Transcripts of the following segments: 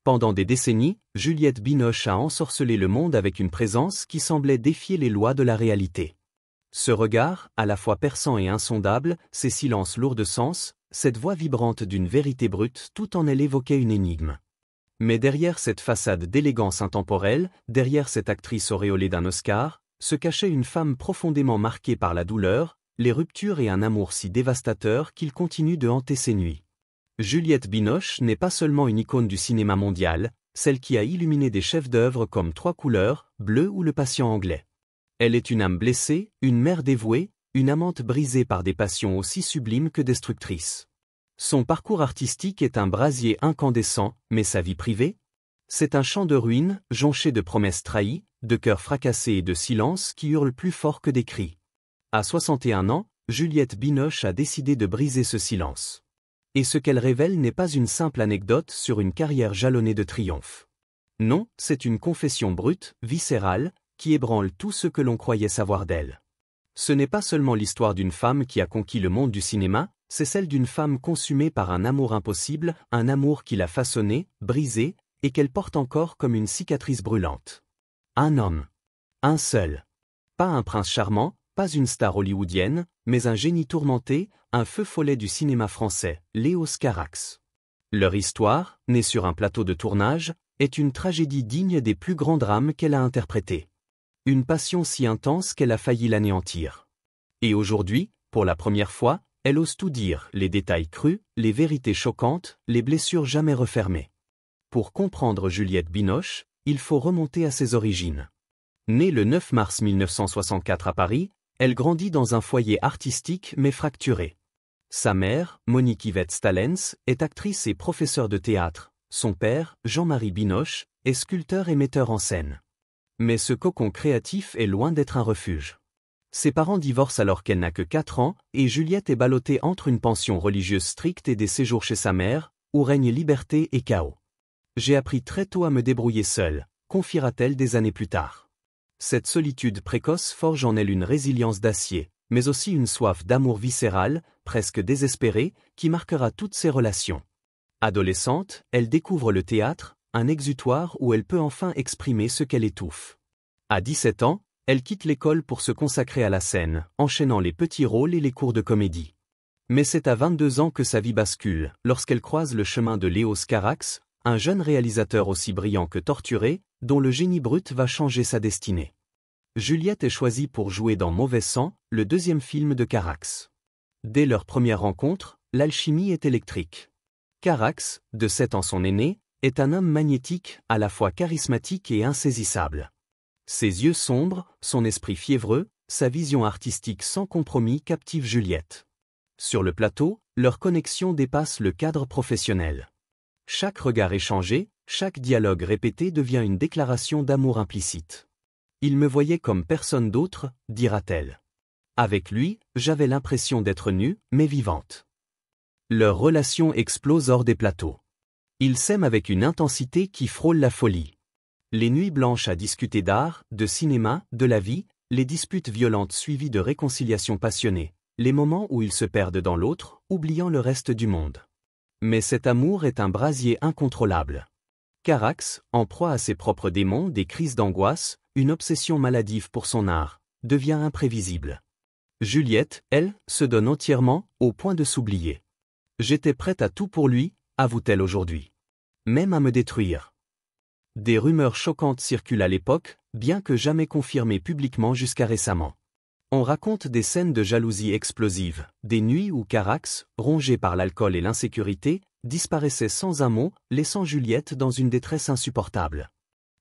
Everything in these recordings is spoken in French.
Pendant des décennies, Juliette Binoche a ensorcelé le monde avec une présence qui semblait défier les lois de la réalité. Ce regard, à la fois perçant et insondable, ces silences lourds de sens, cette voix vibrante d'une vérité brute tout en elle évoquait une énigme. Mais derrière cette façade d'élégance intemporelle, derrière cette actrice auréolée d'un Oscar, se cachait une femme profondément marquée par la douleur, les ruptures et un amour si dévastateur qu'il continue de hanter ses nuits. Juliette Binoche n'est pas seulement une icône du cinéma mondial, celle qui a illuminé des chefs-d'œuvre comme Trois couleurs, Bleu ou Le patient anglais. Elle est une âme blessée, une mère dévouée, une amante brisée par des passions aussi sublimes que destructrices. Son parcours artistique est un brasier incandescent, mais sa vie privée? C'est un champ de ruines, jonché de promesses trahies, de cœurs fracassés et de silences qui hurlent plus fort que des cris. À 61 ans, Juliette Binoche a décidé de briser ce silence. Et ce qu'elle révèle n'est pas une simple anecdote sur une carrière jalonnée de triomphes. Non, c'est une confession brute, viscérale, qui ébranle tout ce que l'on croyait savoir d'elle. Ce n'est pas seulement l'histoire d'une femme qui a conquis le monde du cinéma, c'est celle d'une femme consumée par un amour impossible, un amour qui l'a façonnée, brisée, et qu'elle porte encore comme une cicatrice brûlante. Un homme. Un seul. Pas un prince charmant, pas une star hollywoodienne, mais un génie tourmenté, un feu follet du cinéma français, Léos Carax. Leur histoire, née sur un plateau de tournage, est une tragédie digne des plus grands drames qu'elle a interprétés. Une passion si intense qu'elle a failli l'anéantir. Et aujourd'hui, pour la première fois, elle ose tout dire, les détails crus, les vérités choquantes, les blessures jamais refermées. Pour comprendre Juliette Binoche, il faut remonter à ses origines. Née le 9 mars 1964 à Paris, elle grandit dans un foyer artistique mais fracturé. Sa mère, Monique Yvette Stalens, est actrice et professeure de théâtre. Son père, Jean-Marie Binoche, est sculpteur et metteur en scène. Mais ce cocon créatif est loin d'être un refuge. Ses parents divorcent alors qu'elle n'a que 4 ans, et Juliette est ballottée entre une pension religieuse stricte et des séjours chez sa mère, où règne liberté et chaos. J'ai appris très tôt à me débrouiller seule, confiera-t-elle des années plus tard. Cette solitude précoce forge en elle une résilience d'acier, mais aussi une soif d'amour viscéral, presque désespérée, qui marquera toutes ses relations. Adolescente, elle découvre le théâtre, un exutoire où elle peut enfin exprimer ce qu'elle étouffe. À 17 ans, elle quitte l'école pour se consacrer à la scène, enchaînant les petits rôles et les cours de comédie. Mais c'est à 22 ans que sa vie bascule, lorsqu'elle croise le chemin de Léos Carax, un jeune réalisateur aussi brillant que torturé, dont le génie brut va changer sa destinée. Juliette est choisie pour jouer dans Mauvais sang, le deuxième film de Carax. Dès leur première rencontre, l'alchimie est électrique. Carax, de 7 ans son aîné, est un homme magnétique, à la fois charismatique et insaisissable. Ses yeux sombres, son esprit fiévreux, sa vision artistique sans compromis captive Juliette. Sur le plateau, leur connexion dépasse le cadre professionnel. Chaque regard échangé, chaque dialogue répété devient une déclaration d'amour implicite. Il me voyait comme personne d'autre, dira-t-elle. Avec lui, j'avais l'impression d'être nue, mais vivante. Leur relation explose hors des plateaux. Ils s'aiment avec une intensité qui frôle la folie. Les nuits blanches à discuter d'art, de cinéma, de la vie, les disputes violentes suivies de réconciliations passionnées, les moments où ils se perdent dans l'autre, oubliant le reste du monde. Mais cet amour est un brasier incontrôlable. Carax, en proie à ses propres démons, des crises d'angoisse, une obsession maladive pour son art, devient imprévisible. Juliette, elle, se donne entièrement, au point de s'oublier. J'étais prête à tout pour lui, avoue-t-elle aujourd'hui. Même à me détruire. Des rumeurs choquantes circulent à l'époque, bien que jamais confirmées publiquement jusqu'à récemment. On raconte des scènes de jalousie explosive, des nuits où Carax, rongé par l'alcool et l'insécurité, disparaissait sans un mot, laissant Juliette dans une détresse insupportable.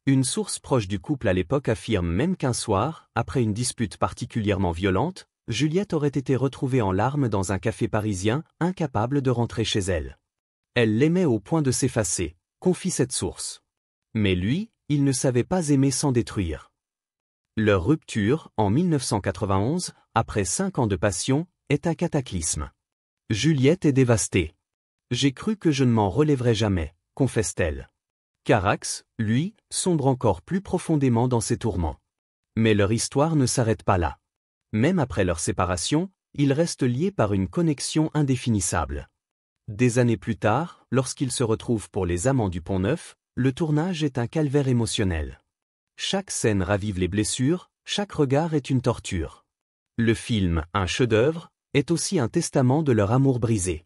Une source proche du couple à l'époque affirme même qu'un soir, après une dispute particulièrement violente, Juliette aurait été retrouvée en larmes dans un café parisien, incapable de rentrer chez elle. Elle l'aimait au point de s'effacer, confie cette source. Mais lui, il ne savait pas aimer sans détruire. Leur rupture, en 1991, après 5 ans de passion, est un cataclysme. Juliette est dévastée. J'ai cru que je ne m'en relèverais jamais, confesse-t-elle. Carax, lui, sombre encore plus profondément dans ses tourments. Mais leur histoire ne s'arrête pas là. Même après leur séparation, ils restent liés par une connexion indéfinissable. Des années plus tard, lorsqu'ils se retrouvent pour Les Amants du Pont-Neuf, le tournage est un calvaire émotionnel. Chaque scène ravive les blessures, chaque regard est une torture. Le film, un chef-d'œuvre, est aussi un testament de leur amour brisé.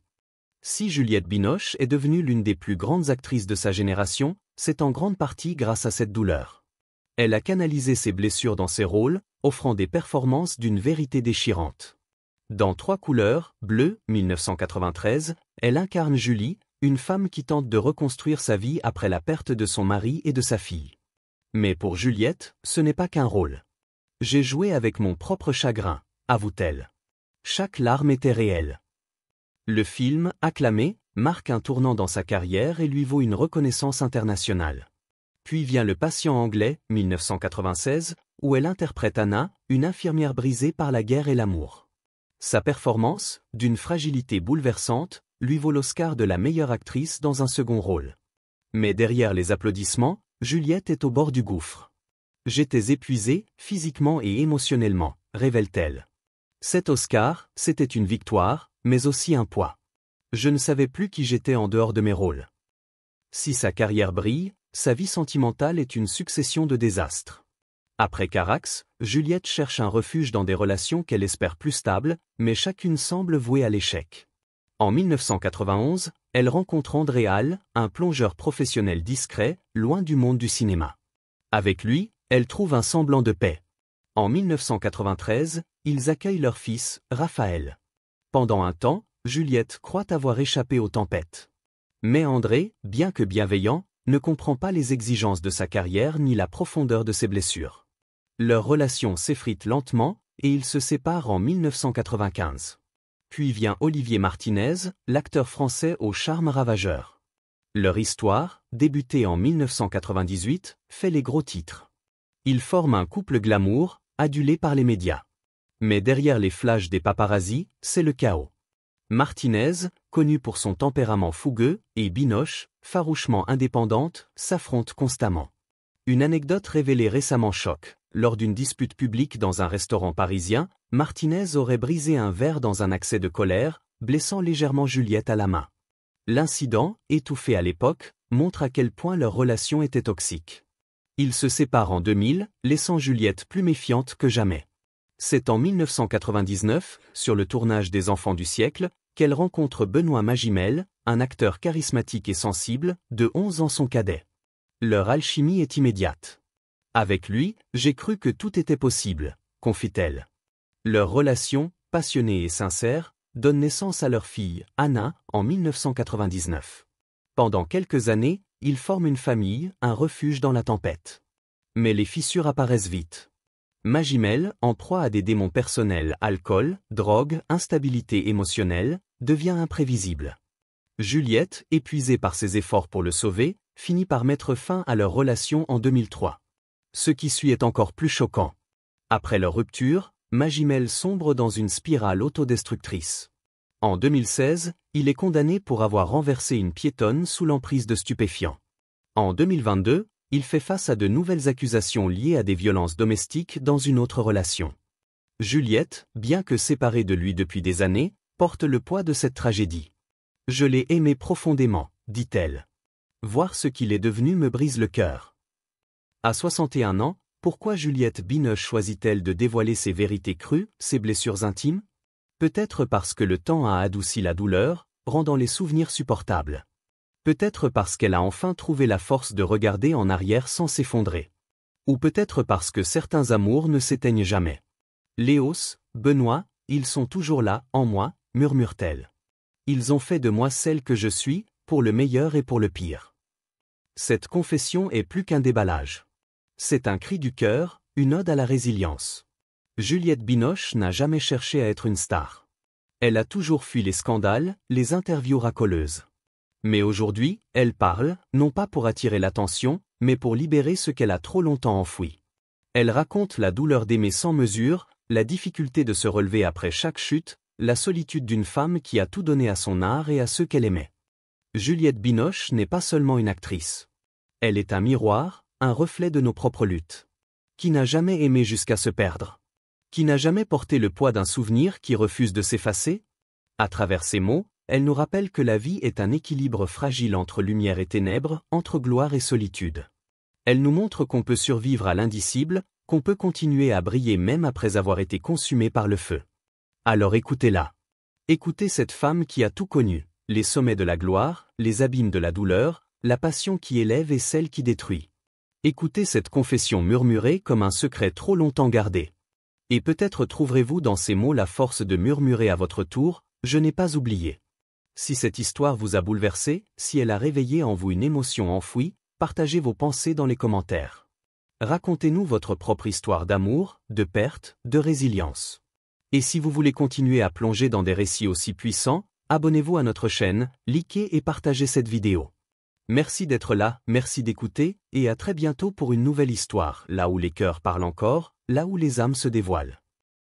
Si Juliette Binoche est devenue l'une des plus grandes actrices de sa génération, c'est en grande partie grâce à cette douleur. Elle a canalisé ses blessures dans ses rôles, offrant des performances d'une vérité déchirante. Dans Trois couleurs, bleu, 1993, elle incarne Julie, une femme qui tente de reconstruire sa vie après la perte de son mari et de sa fille. Mais pour Juliette, ce n'est pas qu'un rôle. J'ai joué avec mon propre chagrin, avoue-t-elle. Chaque larme était réelle. Le film, acclamé, marque un tournant dans sa carrière et lui vaut une reconnaissance internationale. Puis vient Le patient anglais, 1996, où elle interprète Anna, une infirmière brisée par la guerre et l'amour. Sa performance, d'une fragilité bouleversante, lui vaut l'Oscar de la meilleure actrice dans un second rôle. Mais derrière les applaudissements, Juliette est au bord du gouffre. J'étais épuisée, physiquement et émotionnellement, révèle-t-elle. Cet Oscar, c'était une victoire, mais aussi un poids. Je ne savais plus qui j'étais en dehors de mes rôles. Si sa carrière brille, sa vie sentimentale est une succession de désastres. Après Carax, Juliette cherche un refuge dans des relations qu'elle espère plus stables, mais chacune semble vouée à l'échec. En 1991, elle rencontre André Hall, un plongeur professionnel discret, loin du monde du cinéma. Avec lui, elle trouve un semblant de paix. En 1993, ils accueillent leur fils, Raphaël. Pendant un temps, Juliette croit avoir échappé aux tempêtes. Mais André, bien que bienveillant, ne comprend pas les exigences de sa carrière ni la profondeur de ses blessures. Leur relation s'effrite lentement, et ils se séparent en 1995. Puis vient Olivier Martinez, l'acteur français au charme ravageur. Leur histoire, débutée en 1998, fait les gros titres. Ils forment un couple glamour, adulé par les médias. Mais derrière les flashs des paparazzis, c'est le chaos. Martinez, connue pour son tempérament fougueux, et Binoche, farouchement indépendante, s'affrontent constamment. Une anecdote révélée récemment choque. Lors d'une dispute publique dans un restaurant parisien, Martinez aurait brisé un verre dans un accès de colère, blessant légèrement Juliette à la main. L'incident, étouffé à l'époque, montre à quel point leur relation était toxique. Ils se séparent en 2000, laissant Juliette plus méfiante que jamais. C'est en 1999, sur le tournage des Enfants du siècle, qu'elle rencontre Benoît Magimel, un acteur charismatique et sensible, de 11 ans son cadet. Leur alchimie est immédiate. Avec lui, j'ai cru que tout était possible, confie-t-elle. Leur relation, passionnée et sincère, donne naissance à leur fille, Anna, en 1999. Pendant quelques années, ils forment une famille, un refuge dans la tempête. Mais les fissures apparaissent vite. Magimel, en proie à des démons personnels, alcool, drogue, instabilité émotionnelle, devient imprévisible. Juliette, épuisée par ses efforts pour le sauver, finit par mettre fin à leur relation en 2003. Ce qui suit est encore plus choquant. Après leur rupture, Magimel sombre dans une spirale autodestructrice. En 2016, il est condamné pour avoir renversé une piétonne sous l'emprise de stupéfiants. En 2022, il fait face à de nouvelles accusations liées à des violences domestiques dans une autre relation. Juliette, bien que séparée de lui depuis des années, porte le poids de cette tragédie. « Je l'ai aimé profondément », dit-elle. « Voir ce qu'il est devenu me brise le cœur. » À 61 ans, pourquoi Juliette Binoche choisit-elle de dévoiler ses vérités crues, ses blessures intimes? Peut-être parce que le temps a adouci la douleur, rendant les souvenirs supportables. Peut-être parce qu'elle a enfin trouvé la force de regarder en arrière sans s'effondrer. Ou peut-être parce que certains amours ne s'éteignent jamais. Léos, Benoît, ils sont toujours là, en moi, murmure-t-elle. Ils ont fait de moi celle que je suis, pour le meilleur et pour le pire. Cette confession est plus qu'un déballage. C'est un cri du cœur, une ode à la résilience. Juliette Binoche n'a jamais cherché à être une star. Elle a toujours fui les scandales, les interviews racoleuses. Mais aujourd'hui, elle parle, non pas pour attirer l'attention, mais pour libérer ce qu'elle a trop longtemps enfoui. Elle raconte la douleur d'aimer sans mesure, la difficulté de se relever après chaque chute, la solitude d'une femme qui a tout donné à son art et à ceux qu'elle aimait. Juliette Binoche n'est pas seulement une actrice. Elle est un miroir, un reflet de nos propres luttes. Qui n'a jamais aimé jusqu'à se perdre? Qui n'a jamais porté le poids d'un souvenir qui refuse de s'effacer? À travers ses mots, Elle nous rappelle que la vie est un équilibre fragile entre lumière et ténèbres, entre gloire et solitude. Elle nous montre qu'on peut survivre à l'indicible, qu'on peut continuer à briller même après avoir été consumé par le feu. Alors écoutez-la. Écoutez cette femme qui a tout connu, les sommets de la gloire, les abîmes de la douleur, la passion qui élève et celle qui détruit. Écoutez cette confession murmurée comme un secret trop longtemps gardé. Et peut-être trouverez-vous dans ces mots la force de murmurer à votre tour, « Je n'ai pas oublié ». Si cette histoire vous a bouleversé, si elle a réveillé en vous une émotion enfouie, partagez vos pensées dans les commentaires. Racontez-nous votre propre histoire d'amour, de perte, de résilience. Et si vous voulez continuer à plonger dans des récits aussi puissants, abonnez-vous à notre chaîne, likez et partagez cette vidéo. Merci d'être là, merci d'écouter, et à très bientôt pour une nouvelle histoire, là où les cœurs parlent encore, là où les âmes se dévoilent.